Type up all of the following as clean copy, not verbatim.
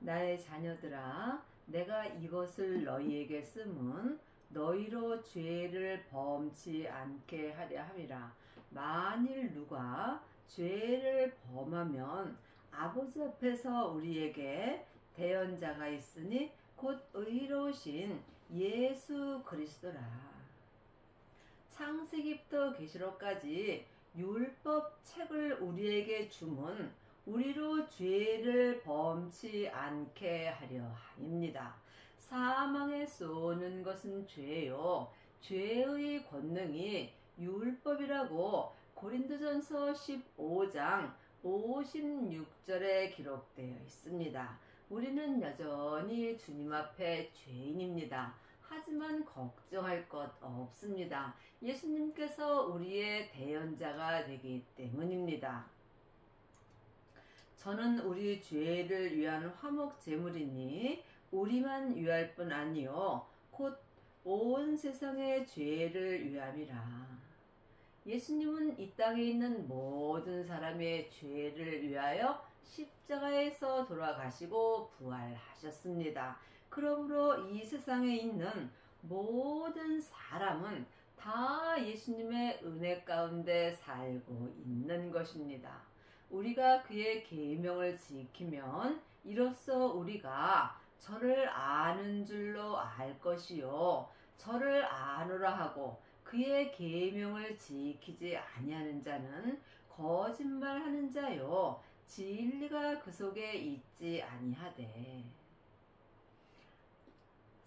나의 자녀들아, 내가 이것을 너희에게 쓰면 너희로 죄를 범치 않게 하려 함이라. 만일 누가 죄를 범하면 아버지 앞에서 우리에게 대언자가 있으니 곧 의로우신 예수 그리스도라. 창세기부터 계시록까지 율법 책을 우리에게 주면 우리로 죄를 범치 않게 하려 함입니다. 사망에 쏘는 것은 죄요, 죄의 권능이 율법이라고 고린도전서 15장 56절에 기록되어 있습니다. 우리는 여전히 주님 앞에 죄인입니다. 하지만 걱정할 것 없습니다. 예수님께서 우리의 대언자가 되기 때문입니다. 저는 우리 죄를 위한 화목 제물이니 우리만 위할 뿐 아니요 곧 온 세상의 죄를 위함이라. 예수님은 이 땅에 있는 모든 사람의 죄를 위하여 십자가에서 돌아가시고 부활하셨습니다. 그러므로 이 세상에 있는 모든 사람은 다 예수님의 은혜 가운데 살고 있는 것입니다. 우리가 그의 계명을 지키면 이로써 우리가 저를 아는 줄로 알 것이요, 저를 아노라 하고 그의 계명을 지키지 아니하는 자는 거짓말하는 자요, 진리가 그 속에 있지 아니하되.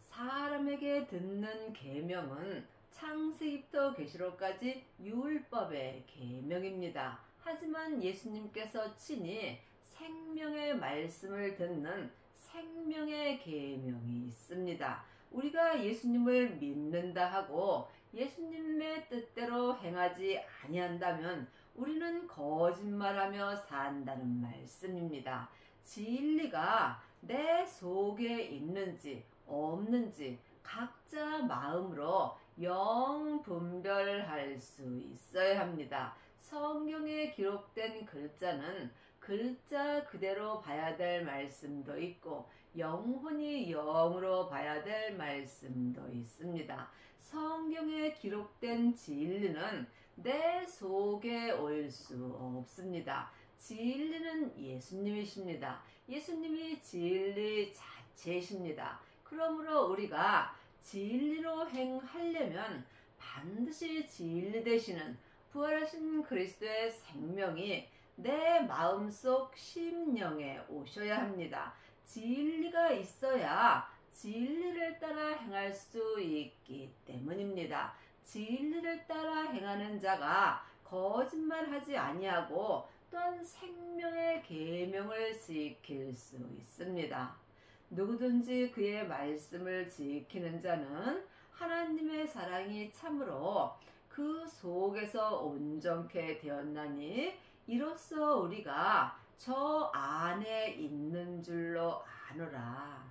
사람에게 듣는 계명은 창세기부터 계시록까지 율법의 계명입니다. 하지만 예수님께서 친히 생명의 말씀을 듣는 생명의 계명이 있습니다. 우리가 예수님을 믿는다 하고 예수님의 뜻대로 행하지 아니한다면 우리는 거짓말하며 산다는 말씀입니다. 진리가 내 속에 있는지 없는지 각자 마음으로 영 분별할 수 있어야 합니다. 성경에 기록된 글자는 글자 그대로 봐야 될 말씀도 있고 영혼이 영으로 봐야 될 말씀도 있습니다. 성경에 기록된 진리는 내 속에 올 수 없습니다. 진리는 예수님이십니다. 예수님이 진리 자체이십니다. 그러므로 우리가 진리로 행하려면 반드시 진리 되시는 부활하신 그리스도의 생명이 내 마음속 심령에 오셔야 합니다. 진리가 있어야 진리를 따라 행할 수 있기 때문입니다. 진리를 따라 행하는 자가 거짓말하지 아니하고 또한 생명의 계명을 지킬 수 있습니다. 누구든지 그의 말씀을 지키는 자는 하나님의 사랑이 참으로 그 속에서 온전케 되었나니 이로써 우리가 저 안에 있는 줄로 아노라.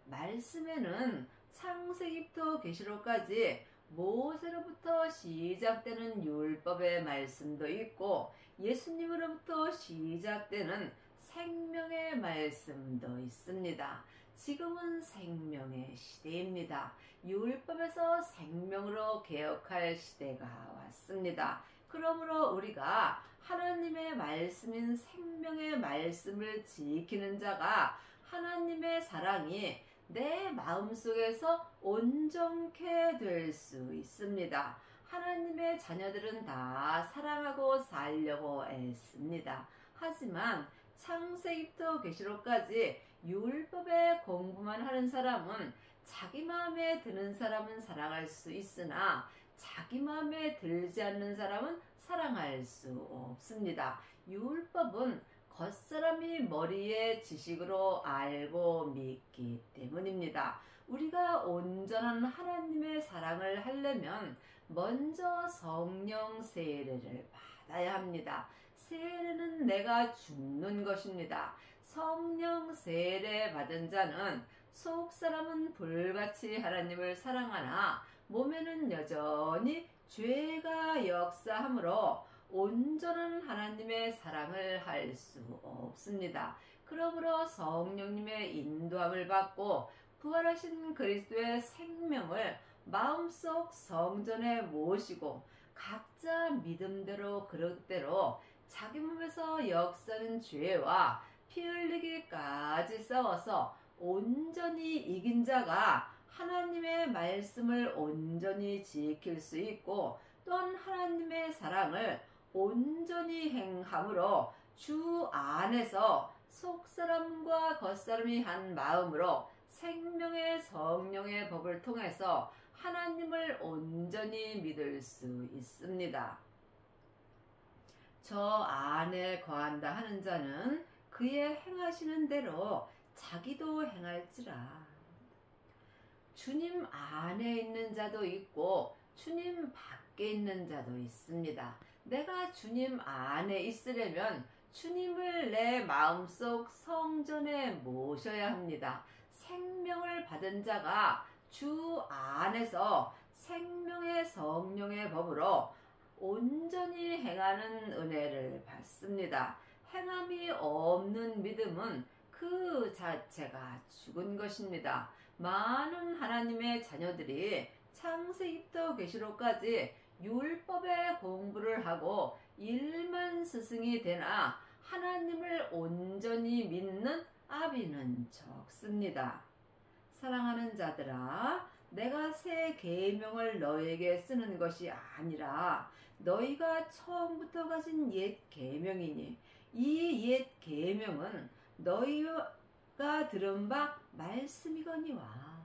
말씀에는 창세기부터 계시록까지 모세로부터 시작되는 율법의 말씀도 있고 예수님으로부터 시작되는 생명의 말씀도 있습니다. 지금은 생명의 시대입니다. 율법에서 생명으로 개혁할 시대가 왔습니다. 그러므로 우리가 하나님의 말씀인 생명의 말씀을 지키는 자가 하나님의 사랑이 내 마음속에서 온전케 될 수 있습니다. 하나님의 자녀들은 다 사랑하고 살려고 애씁니다. 하지만 창세기부터 계시록까지 율법의 공부만 하는 사람은 자기 마음에 드는 사람은 사랑할 수 있으나 자기 마음에 들지 않는 사람은 사랑할 수 없습니다. 율법은 겉사람이 머리에 지식으로 알고 믿기 때문입니다. 우리가 온전한 하나님의 사랑을 하려면 먼저 성령 세례를 받아야 합니다. 세례는 내가 죽는 것입니다. 성령 세례 받은 자는 속사람은 불같이 하나님을 사랑하나 몸에는 여전히 죄가 역사하므로 온전한 하나님의 사랑을 할 수 없습니다. 그러므로 성령님의 인도함을 받고 부활하신 그리스도의 생명을 마음속 성전에 모시고 각자 믿음대로 그릇대로 자기 몸에서 역사는 죄와 피 흘리기까지 싸워서 온전히 이긴 자가 하나님의 말씀을 온전히 지킬 수 있고 또한 하나님의 사랑을 온전히 행함으로 주 안에서 속사람과 겉사람이 한 마음으로 생명의 성령의 법을 통해서 하나님을 온전히 믿을 수 있습니다. 저 안에 거한다 하는 자는 그의 행하시는 대로 자기도 행할지라. 주님 안에 있는 자도 있고 주님 밖에 있는 자도 있습니다. 내가 주님 안에 있으려면 주님을 내 마음속 성전에 모셔야 합니다. 생명을 받은 자가 주 안에서 생명의 성령의 법으로 온전히 행하는 은혜를 받습니다. 행함이 없는 믿음은 그 자체가 죽은 것입니다. 많은 하나님의 자녀들이 창세기부터 계시록까지 율법의 공부를 하고 일만 스승이 되나 하나님을 온전히 믿는 아비는 적습니다. 사랑하는 자들아, 내가 새 계명을 너에게 쓰는 것이 아니라 너희가 처음부터 가진 옛 계명이니 이 옛 계명은 너희가 들은 바 말씀이거니와.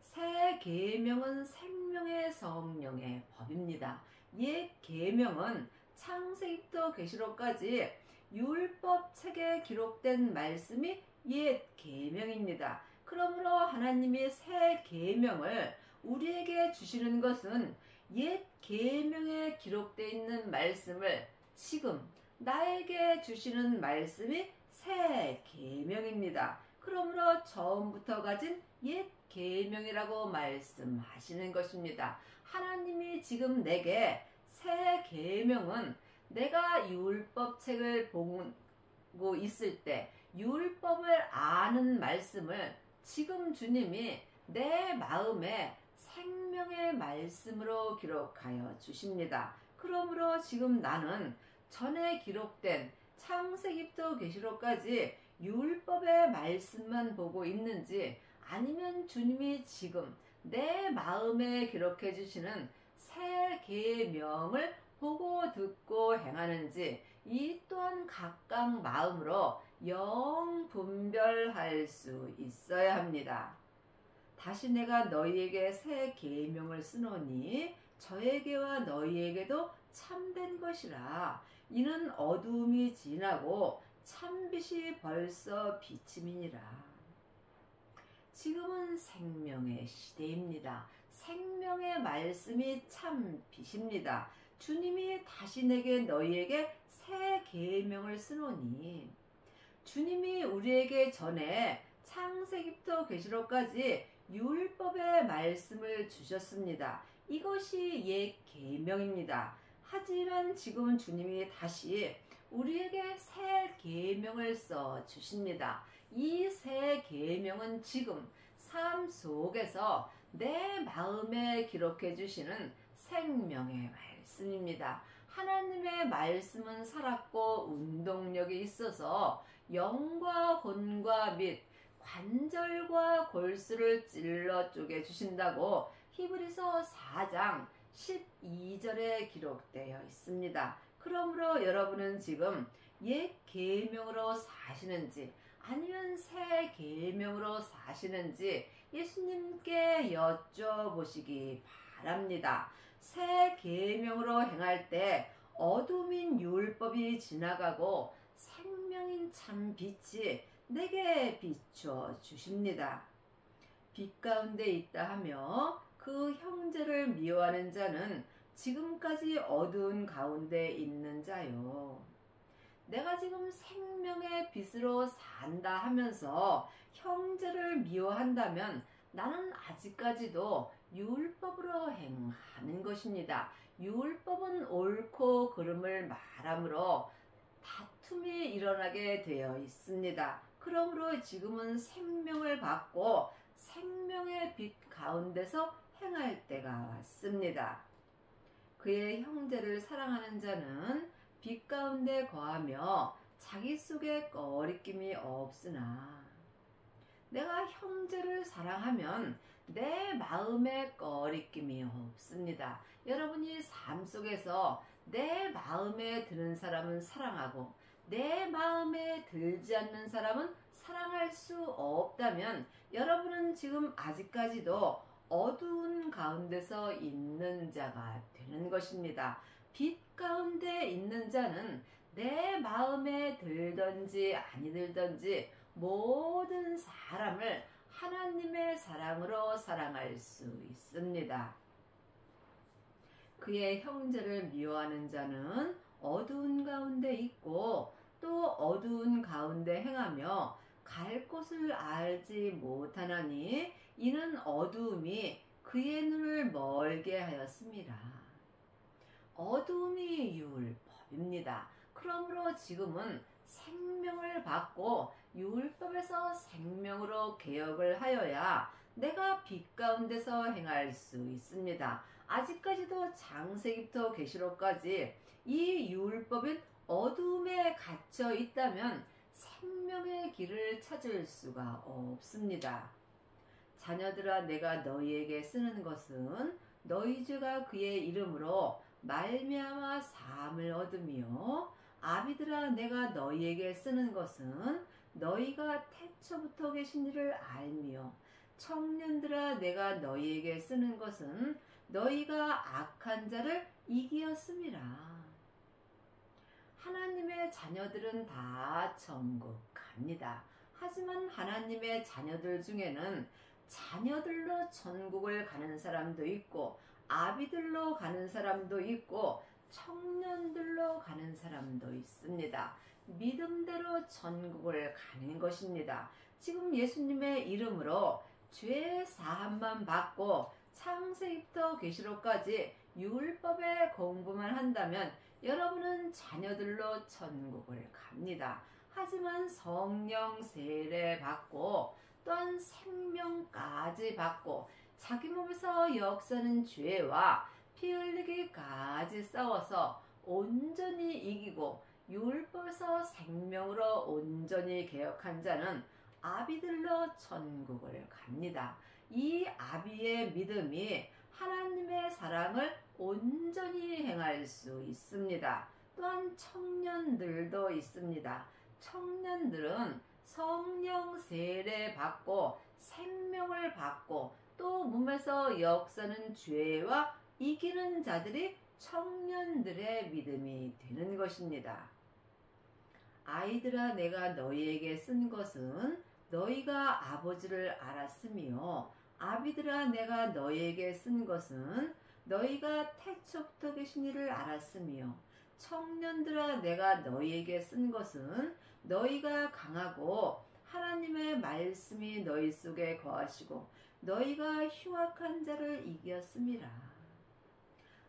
새 계명은 생명의 성령의 법입니다. 옛 계명은 창세기부터 계시록까지 율법 책에 기록된 말씀이 옛 계명입니다. 그러므로 하나님이 새 계명을 우리에게 주시는 것은 옛 계명에 기록되어 있는 말씀을 지금 나에게 주시는 말씀이 새 계명입니다. 그러므로 처음부터 가진 옛 계명이라고 말씀하시는 것입니다. 하나님이 지금 내게 새 계명은 내가 율법 책을 보고 있을 때 율법을 아는 말씀을 지금 주님이 내 마음에 생명의 말씀으로 기록하여 주십니다. 그러므로 지금 나는 전에 기록된 창세기부터 계시록까지 율법의 말씀만 보고 있는지 아니면 주님이 지금 내 마음에 기록해 주시는 새 계명을 보고 듣고 행하는지 이 또한 각각 마음으로 영 분별할 수 있어야 합니다. 다시 내가 너희에게 새 계명을 쓰노니 저에게와 너희에게도 참된 것이라. 이는 어두움이 지나고 참빛이 벌써 비침이니라. 지금은 생명의 시대입니다. 생명의 말씀이 참빛입니다. 주님이 다시 내게 너희에게 새 계명을 쓰노니 주님이 우리에게 전에 창세기부터 계시록까지 율법의 말씀을 주셨습니다. 이것이 옛 계명입니다. 하지만 지금 주님이 다시 우리에게 새 계명을 써 주십니다. 이 새 계명은 지금 삶 속에서 내 마음에 기록해 주시는 생명의 말씀입니다. 하나님의 말씀은 살았고 운동력이 있어서 영과 혼과 및 관절과 골수를 찔러 쪼개 주신다고 히브리서 4장 12절에 기록되어 있습니다. 그러므로 여러분은 지금 옛 계명으로 사시는지 아니면 새 계명으로 사시는지 예수님께 여쭤보시기 바랍니다. 새 계명으로 행할 때 어둠인 율법이 지나가고 생명인 참 빛이 내게 비춰 주십니다. 빛 가운데 있다 하며 그 형제를 미워하는 자는 지금까지 어두운 가운데 있는 자요. 내가 지금 생명의 빛으로 산다 하면서 형제를 미워한다면 나는 아직까지도 율법으로 행하는 것입니다. 율법은 옳고 그름을 말하므로 다툼이 일어나게 되어 있습니다. 그러므로 지금은 생명을 받고 생명의 빛 가운데서 행할 때가 왔습니다. 그의 형제를 사랑하는 자는 빛 가운데 거하며 자기 속에 꺼리낌이 없으나 내가 형제를 사랑하면 내 마음에 꺼리낌이 없습니다. 여러분이 삶 속에서 내 마음에 드는 사람은 사랑하고 내 마음에 들지 않는 사람은 사랑할 수 없다면 여러분은 지금 아직까지도 어두운 가운데서 있는 자가 되는 것입니다. 빛 가운데 있는 자는 내 마음에 들든지 아니 들든지 모든 사람을 하나님의 사랑으로 사랑할 수 있습니다. 그의 형제를 미워하는 자는 어두운 가운데 있고 또 어두운 가운데 행하며 갈 곳을 알지 못하나니 이는 어두움이 그의 눈을 멀게 하였습니다. 어두움이 율법입니다. 그러므로 지금은 생명을 받고 율법에서 생명으로 개혁을 하여야 내가 빛 가운데서 행할 수 있습니다. 아직까지도 창세기부터 계시록까지 이 율법인 어두움에 갇혀 있다면 생명의 길을 찾을 수가 없습니다. 자녀들아, 내가 너희에게 쓰는 것은 너희 주가 그의 이름으로 말미암아 사함을 얻으며, 아비들아, 내가 너희에게 쓰는 것은 너희가 태초부터 계신 이를 알며, 청년들아, 내가 너희에게 쓰는 것은 너희가 악한 자를 이기었음이라. 하나님의 자녀들은 다 천국 갑니다. 하지만 하나님의 자녀들 중에는 자녀들로 천국을 가는 사람도 있고, 아비들로 가는 사람도 있고, 청년들로 가는 사람도 있습니다. 믿음대로 천국을 가는 것입니다. 지금 예수님의 이름으로 죄 사함만 받고 창세기부터 계시록까지 율법의 공부만 한다면 여러분은 자녀들로 천국을 갑니다. 하지만 성령 세례 받고 또한 생명까지 받고 자기 몸에서 역사는 죄와 피 흘리기까지 싸워서 온전히 이기고 율법에서 생명으로 온전히 개혁한 자는 아비들로 천국을 갑니다. 이 아비의 믿음이 하나님의 사랑을 온전히 행할 수 있습니다. 또한 청년들도 있습니다. 청년들은 성령 세례 받고 생명을 받고 또 몸에서 역사는 죄와 이기는 자들이 청년들의 믿음이 되는 것입니다. 아이들아, 내가 너희에게 쓴 것은 너희가 아버지를 알았으며, 아비들아, 내가 너희에게 쓴 것은 너희가 태초부터 계신 이를 알았으며, 청년들아, 내가 너희에게 쓴 것은 너희가 강하고 하나님의 말씀이 너희 속에 거하시고 너희가 흉악한 자를 이겼음이라.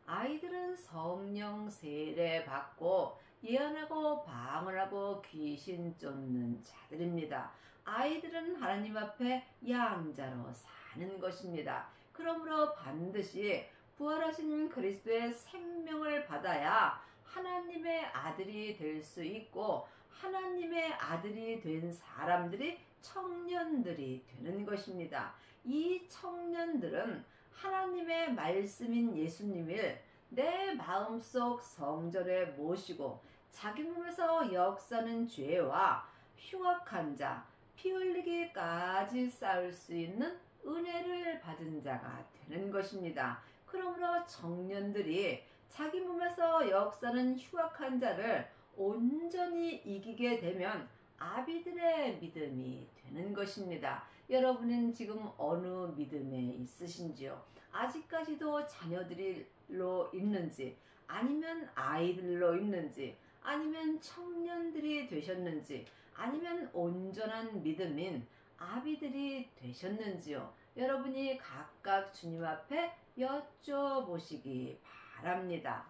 아이들은 성령 세례 받고 예언하고 방언하고 귀신 쫓는 자들입니다. 아이들은 하나님 앞에 양자로 사는 것입니다. 그러므로 반드시 부활하신 그리스도의 생명을 받아야 하나님의 아들이 될 수 있고, 하나님의 아들이 된 사람들이 청년들이 되는 것입니다. 이 청년들은 하나님의 말씀인 예수님을 내 마음속 성전에 모시고 자기 몸에서 역사는 죄와 흉악한 자, 피 흘리기까지 쌓을 수 있는 은혜를 받은 자가 되는 것입니다. 그러므로 청년들이 자기 몸에서 역사는 흉악한 자를 온전히 이기게 되면 아비들의 믿음이 되는 것입니다. 여러분은 지금 어느 믿음에 있으신지요? 아직까지도 자녀들로 있는지, 아니면 아이들로 있는지, 아니면 청년들이 되셨는지, 아니면 온전한 믿음인 아비들이 되셨는지요? 여러분이 각각 주님 앞에 여쭤보시기 바랍니다.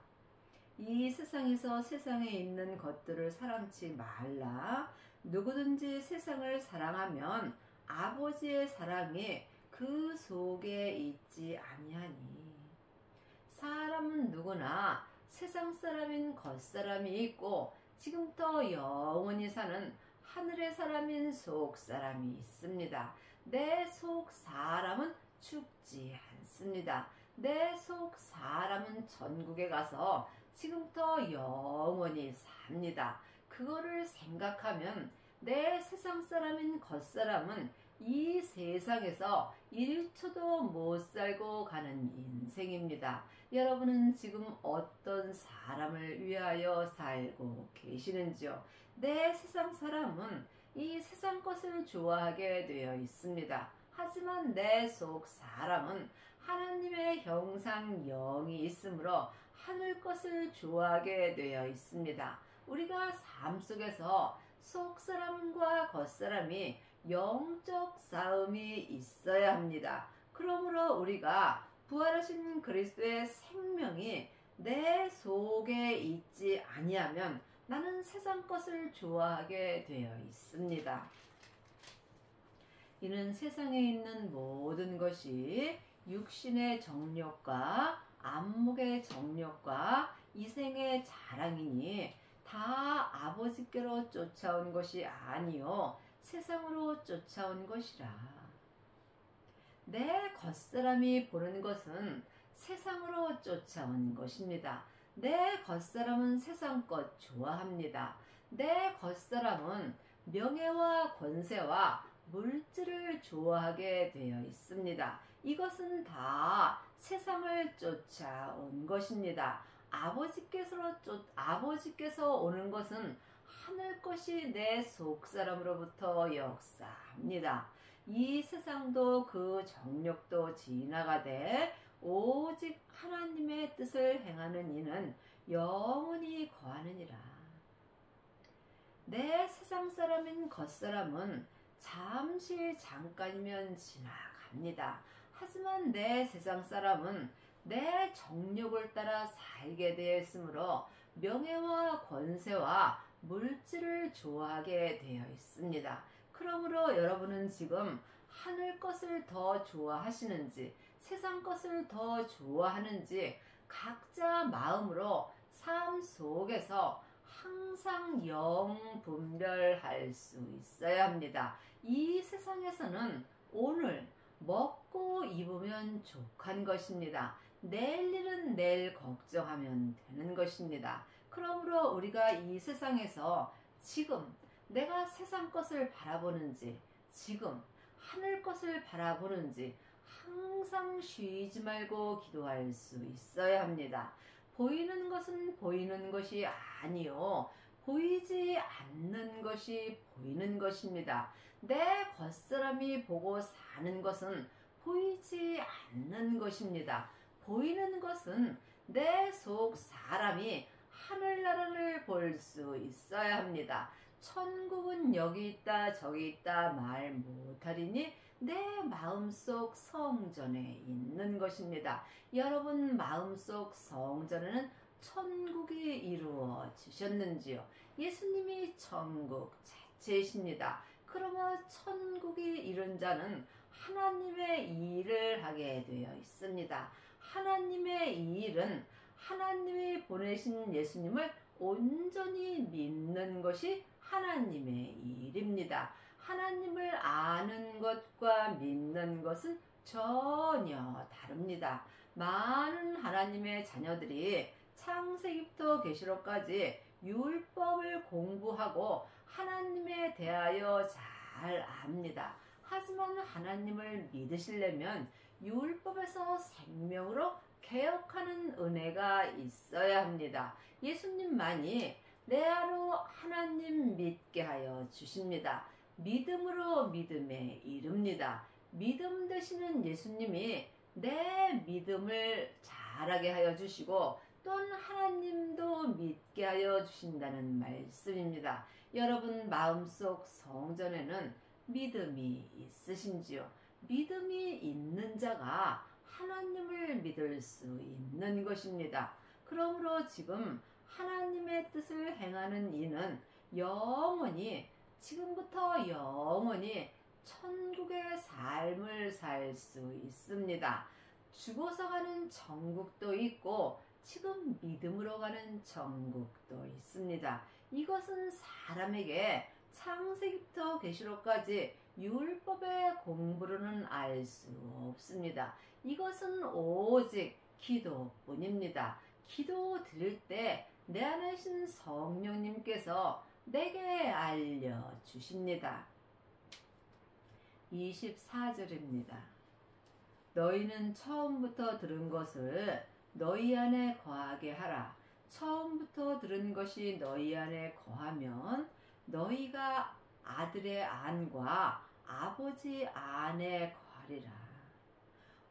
이 세상에서 세상에 있는 것들을 사랑치 말라. 누구든지 세상을 사랑하면 아버지의 사랑이 그 속에 있지 아니하니. 사람은 누구나 세상 사람인 겉사람이 있고 지금부터 영원히 사는 하늘의 사람인 속 사람이 있습니다. 내 속 사람은 죽지 않습니다. 내 속 사람은 천국에 가서 지금부터 영원히 삽니다. 그거를 생각하면 내 세상 사람인 겉사람은 이 세상에서 1초도 못 살고 가는 인생입니다. 여러분은 지금 어떤 사람을 위하여 살고 계시는지요? 내 세상 사람은 이 세상 것을 좋아하게 되어 있습니다. 하지만 내 속 사람은 하나님의 형상 영이 있으므로 하늘 것을 좋아하게 되어 있습니다. 우리가 삶 속에서 속 사람과 겉 사람이 영적 싸움이 있어야 합니다. 그러므로 우리가 부활하신 그리스도의 생명이 내 속에 있지 아니하면 나는 세상 것을 좋아하게 되어 있습니다. 이는 세상에 있는 모든 것이 육신의 정욕과 안목의 정욕과 이생의 자랑이니 다 아버지께로 쫓아온 것이 아니요 세상으로 쫓아온 것이라. 내 겉사람이 보는 것은 세상으로 쫓아온 것입니다. 내 겉사람은 세상 것 좋아합니다. 내 겉사람은 명예와 권세와 물질을 좋아하게 되어 있습니다. 이것은 다 세상을 쫓아온 것입니다. 아버지께서 오는 것은 하늘 것이 내 속사람으로부터 역사합니다. 이 세상도 그 정욕도 지나가되 오직 하나님의 뜻을 행하는 이는 영원히 거하느니라. 내 세상 사람인 겉사람은 잠시 잠깐이면 지나갑니다. 하지만 내 세상 사람은 내 정욕을 따라 살게 되어 있으므로 명예와 권세와 물질을 좋아하게 되어 있습니다. 그러므로 여러분은 지금 하늘 것을 더 좋아하시는지 세상 것을 더 좋아하는지 각자 마음으로 삶 속에서 항상 분별할 수 있어야 합니다. 이 세상에서는 오늘 먹고 입으면 족한 것입니다. 내일 일은 내일 걱정하면 되는 것입니다. 그러므로 우리가 이 세상에서 지금 내가 세상 것을 바라보는지 지금 하늘 것을 바라보는지 항상 쉬지 말고 기도할 수 있어야 합니다. 보이는 것은 보이는 것이 아니요 보이지 않는 것이 보이는 것입니다. 내 겉사람이 보고 사는 것은 보이지 않는 것입니다. 보이는 것은 내 속 사람이 하늘나라를 볼 수 있어야 합니다. 천국은 여기 있다 저기 있다 말 못하리니 내 마음속 성전에 있는 것입니다. 여러분 마음속 성전에는 천국이 이루어지셨는지요? 예수님이 천국 자체이십니다. 그러면 천국이 이룬 자는 하나님의 일을 하게 되어 있습니다. 하나님의 이 일은 하나님이 보내신 예수님을 온전히 믿는 것이 하나님의 일입니다. 하나님을 아는 것과 믿는 것은 전혀 다릅니다. 많은 하나님의 자녀들이 창세기부터 계시록까지 율법을 공부하고 하나님에 대하여 잘 압니다. 하지만 하나님을 믿으시려면 율법에서 생명으로 개혁하는 은혜가 있어야 합니다. 예수님만이 내 하루 하나님 믿게 하여 주십니다. 믿음으로 믿음에 이릅니다. 믿음 되시는 예수님이 내 믿음을 잘하게 하여 주시고 또한 하나님도 믿게 하여 주신다는 말씀입니다. 여러분 마음속 성전에는 믿음이 있으신지요? 믿음이 있는 자가 하나님을 믿을 수 있는 것입니다. 그러므로 지금 하나님의 뜻을 행하는 이는 영원히, 지금부터 영원히 천국의 삶을 살 수 있습니다. 죽어서 가는 천국도 있고 지금 믿음으로 가는 천국도 있습니다. 이것은 사람에게 창세기부터 계시록까지 율법의 공부로는 알 수 없습니다. 이것은 오직 기도뿐입니다. 기도 드릴 때 내 안에 계신 성령님께서 내게 알려주십니다. 24절입니다. 너희는 처음부터 들은 것을 너희 안에 거하게 하라. 처음부터 들은 것이 너희 안에 거하면 너희가 아들의 안과 아버지 안에 거하리라.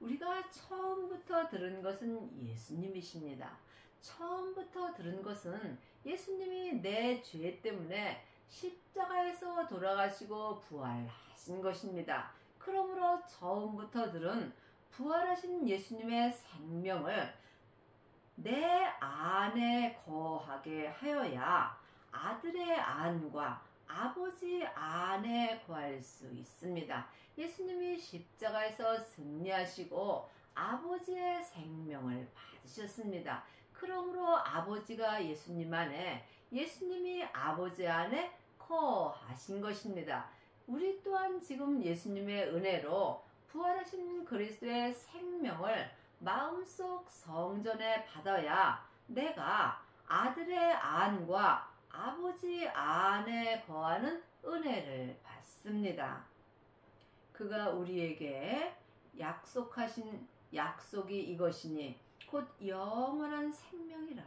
우리가 처음부터 들은 것은 예수님이십니다. 처음부터 들은 것은 예수님이 내 죄 때문에 십자가에서 돌아가시고 부활하신 것입니다. 그러므로 처음부터 들은 부활하신 예수님의 생명을 내 안에 거하게 하여야 아들의 안과 아버지 안에 거할 수 있습니다. 예수님이 십자가에서 승리하시고 아버지의 생명을 받으셨습니다. 그러므로 아버지가 예수님 안에, 예수님이 아버지 안에 거하신 것입니다. 우리 또한 지금 예수님의 은혜로 부활하신 그리스도의 생명을 마음속 성전에 받아야 내가 아들의 안과 아버지 안에 거하는 은혜를 받습니다. 그가 우리에게 약속하신 약속이 이것이니 곧 영원한 생명이라.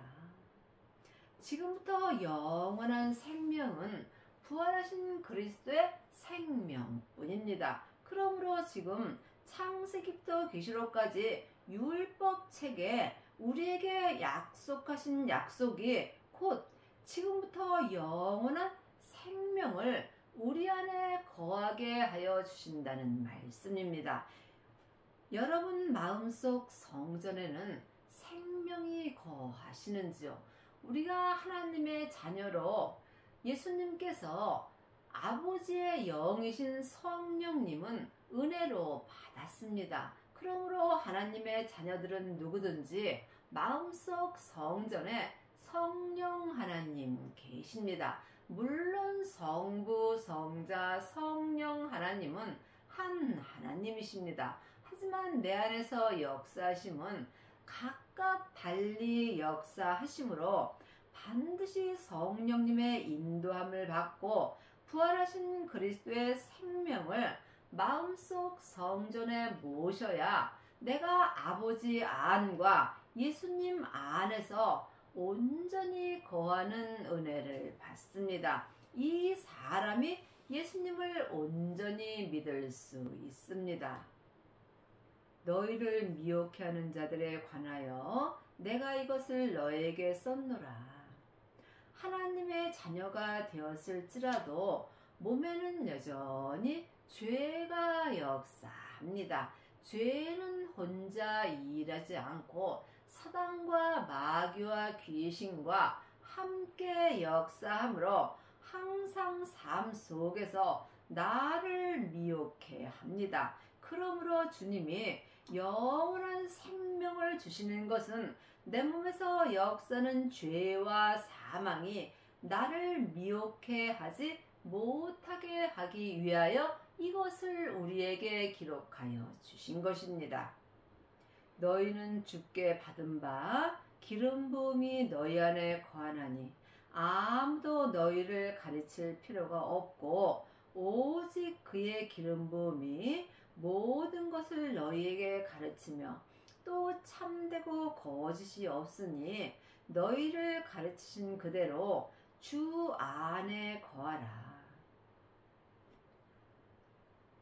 지금부터 영원한 생명은 부활하신 그리스도의 생명뿐입니다. 그러므로 지금 창세기부터 계시록까지 율법책에 우리에게 약속하신 약속이 곧 지금부터 영원한 생명을 우리 안에 거하게 하여 주신다는 말씀입니다. 여러분 마음속 성전에는 생명이 거하시는지요? 우리가 하나님의 자녀로 예수님께서 아버지의 영이신 성령님은 은혜로 받았습니다. 그러므로 하나님의 자녀들은 누구든지 마음속 성전에 성령 하나님 계십니다. 물론 성부, 성자, 성령 하나님은 한 하나님이십니다. 하지만 내 안에서 역사하심은 각각 달리 역사하심으로 반드시 성령님의 인도함을 받고 부활하신 그리스도의 생명을 마음속 성전에 모셔야 내가 아버지 안과 예수님 안에서 온전히 거하는 은혜를 받습니다. 이 사람이 예수님을 온전히 믿을 수 있습니다. 너희를 미혹해 하는 자들에 관하여 내가 이것을 너에게 썼노라. 하나님의 자녀가 되었을지라도 몸에는 여전히 죄가 역사합니다. 죄는 혼자 일하지 않고 사단과 마귀와 귀신과 함께 역사하므로 항상 삶 속에서 나를 미혹해 합니다. 그러므로 주님이 영원한 생명을 주시는 것은 내 몸에서 역사는 죄와 사망이 나를 미혹해 하지 못하게 하기 위하여 이것을 우리에게 기록하여 주신 것입니다. 너희는 주께 받은 바 기름 부음이 너희 안에 거하나니 아무도 너희를 가르칠 필요가 없고 오직 그의 기름 부음이 모든 것을 너희에게 가르치며 또 참되고 거짓이 없으니 너희를 가르치신 그대로 주 안에 거하라.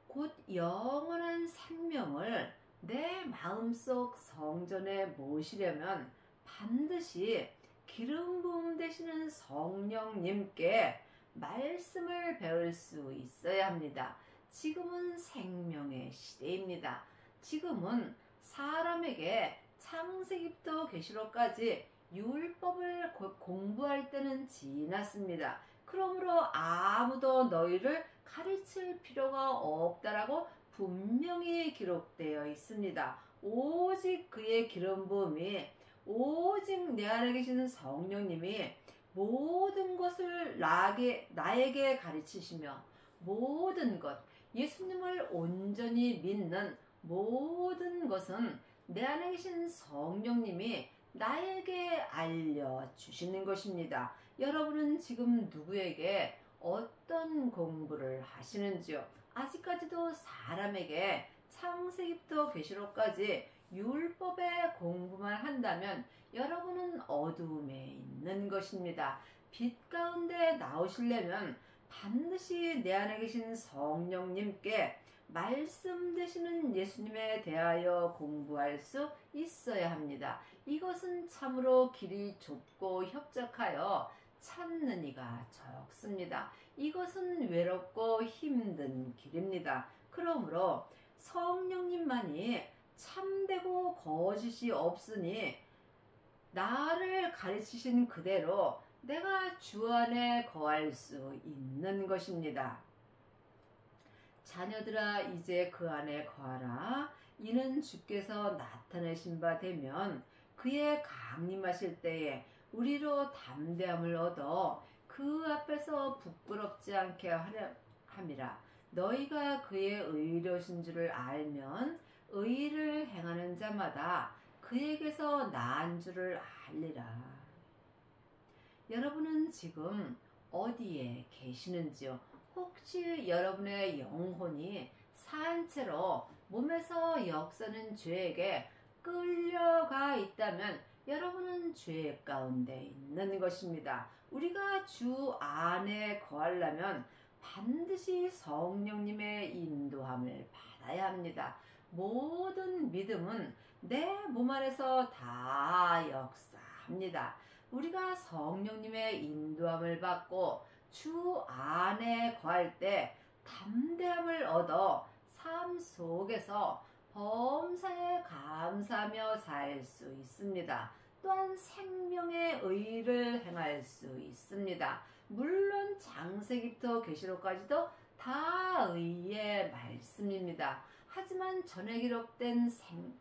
곧 영원한 생명을 내 마음속 성전에 모시려면 반드시 기름 부음 되시는 성령님께 말씀을 배울 수 있어야 합니다. 지금은 생명의 시대입니다. 지금은 사람에게 창세기부터 계시록까지 율법을 공부할 때는 지났습니다. 그러므로 아무도 너희를 가르칠 필요가 없다라고 분명히 기록되어 있습니다. 오직 그의 기름 부음이, 오직 내 안에 계시는 성령님이 모든 것을 나에게 가르치시며, 모든 것, 예수님을 온전히 믿는 모든 것은 내 안에 계신 성령님이 나에게 알려주시는 것입니다. 여러분은 지금 누구에게 어떤 공부를 하시는지요? 아직까지도 사람에게 창세기부터 계시록까지 율법의 공부만 한다면 여러분은 어두움에 있는 것입니다. 빛 가운데 나오시려면 반드시 내 안에 계신 성령님께 말씀 되시는 예수님에 대하여 공부할 수 있어야 합니다. 이것은 참으로 길이 좁고 협착하여 찾는 이가 적습니다. 이것은 외롭고 힘든 길입니다. 그러므로 성령님만이 참되고 거짓이 없으니 나를 가르치신 그대로 내가 주 안에 거할 수 있는 것입니다. 자녀들아, 이제 그 안에 거하라. 이는 주께서 나타내신 바 되면 그의 강림하실 때에 우리로 담대함을 얻어 그 앞에서 부끄럽지 않게 하려 함이라. 너희가 그의 의로신 줄을 알면 의를 행하는 자마다 그에게서 나은 줄을 알리라. 여러분은 지금 어디에 계시는지요? 혹시 여러분의 영혼이 산채로 몸에서 역사는 죄에게 끌려가 있다면 여러분은 죄 가운데 있는 것입니다. 우리가 주 안에 거하려면 반드시 성령님의 인도함을 받아야 합니다. 모든 믿음은 내 몸 안에서 다 역사합니다. 우리가 성령님의 인도함을 받고 주 안에 거할 때 담대함을 얻어 삶 속에서 범사에 감사하며 살 수 있습니다. 또한 생명의 의를 행할 수 있습니다. 물론 창세기부터 계시록까지도 다 의의 말씀입니다. 하지만 전에 기록된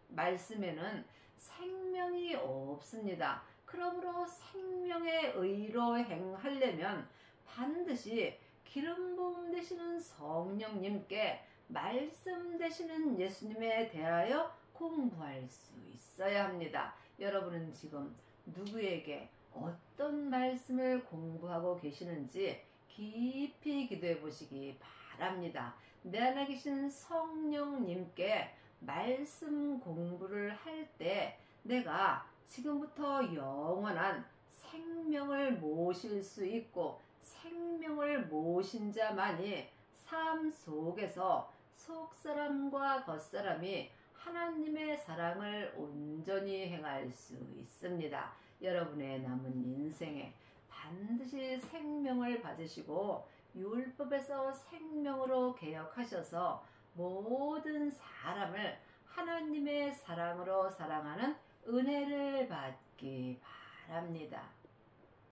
말씀에는 생명이 없습니다. 그러므로 생명의 의로 행하려면 반드시 기름 부음 되시는 성령님께 말씀 되시는 예수님에 대하여 공부할 수 있어야 합니다. 여러분은 지금 누구에게 어떤 말씀을 공부하고 계시는지 깊이 기도해 보시기 바랍니다. 내 안에 계신 성령님께 말씀 공부를 할 때 내가 지금부터 영원한 생명을 모실 수 있고 생명을 모신 자만이 삶 속에서 속사람과 겉사람이 하나님의 사랑을 온전히 행할 수 있습니다. 여러분의 남은 인생에 반드시 생명을 받으시고 율법에서 생명으로 개혁하셔서 모든 사람을 하나님의 사랑으로 사랑하는 은혜를 받기 바랍니다.